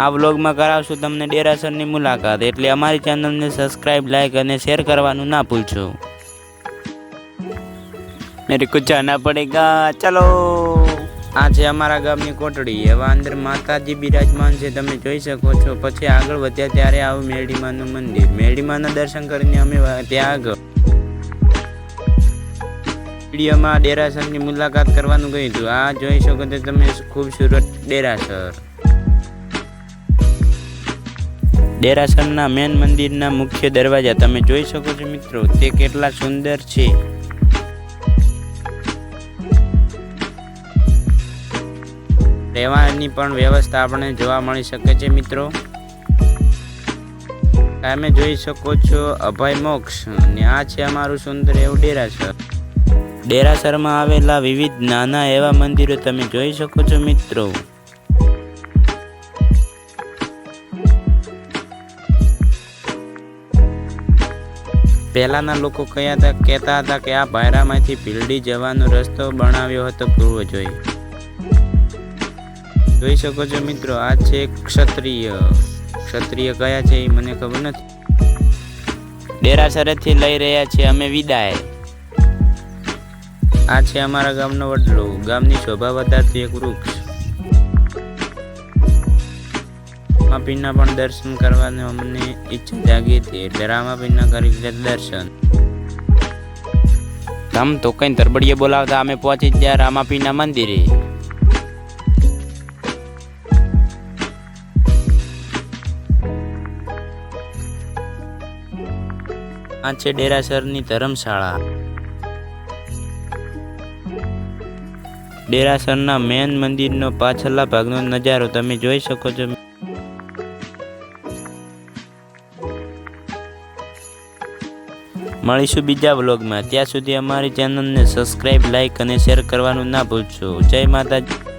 આ વ્લોગમાં કરાવશું તમને ડેરાસરની મુલાકાત, એટલે અમારી ચેનલને સબસ્ક્રાઇબ, લાઇક અને શેર કરવાનું ના ભૂલશો। मेरे को जाना पड़ेगा, चलो। આ છે અમારા ગામની કોટડી। એવા અંદર માતાજી બિરાજમાન છે, તમે જોઈ શકો છો। પછી આગળ વધ્યા ત્યારે આવું મેરડીમાનું મંદિર। મેરડીમાના દર્શન કરીને અમે ત્યાં આગળ વિડીયોમાં ડેરાસરની મુલાકાત કરવાનું કહ્યું હતું। આ જોઈ શકો છો તમે ખૂબસૂરત ડેરાસર। ડેરાસરના મેન મંદિરના મુખ્ય દરવાજા તમે જોઈ શકો છો મિત્રો, તે કેટલા સુંદર છે। રહેવાની પણ વ્યવસ્થા આપણે જોવા મળી શકે છે મિત્રો। તમે જોઈ શકો છો અભય મોક્ષ, ને આ છે અમારું સુંદર એવું ડેરાસર। ડેરાસરમાં આવેલા વિવિધ નાના એવા મંદિરો તમે જોઈ શકો છો મિત્રો। પહેલાના લોકો કહેતા હતા કે આ ભાયરામાંથી ભીલડી જવાનો રસ્તો બનાવ્યો હતો પૂર્વજોએ। જોઈ શકો છો મિત્રો, આ છે ક્ષત્રિય કયા છે એ મને ખબર નથી। ડેરાસરેથી લઈ રહ્યા છીએ અમે વિદાય। આ છે અમારા ગામનો વડલો, ગામની શોભા વધારતું એક વૃક્ષ। રામાપીરના પણ દર્શન કરવાની અમને ઈચ્છા જાગી હતી, એટલે રામાપીરના કરી લીધા દર્શન। તમ તો કઈ તરબડીએ બોલાવતા અમે પહોંચી ગયા રામાપીરના મંદિરે। આ છે ડેરાસરની ધર્મશાળા। ડેરાસરના મેન મંદિરનો પાછળના ભાગનો નજારો તમે જોઈ શકો છો। મળીશું બીજા વ્લોગમાં, ત્યાં સુધી અમારી ચેનલને સબસ્ક્રાઇબ, લાઇક અને શેર કરવાનું ના ભૂલશો। જય માતાજી।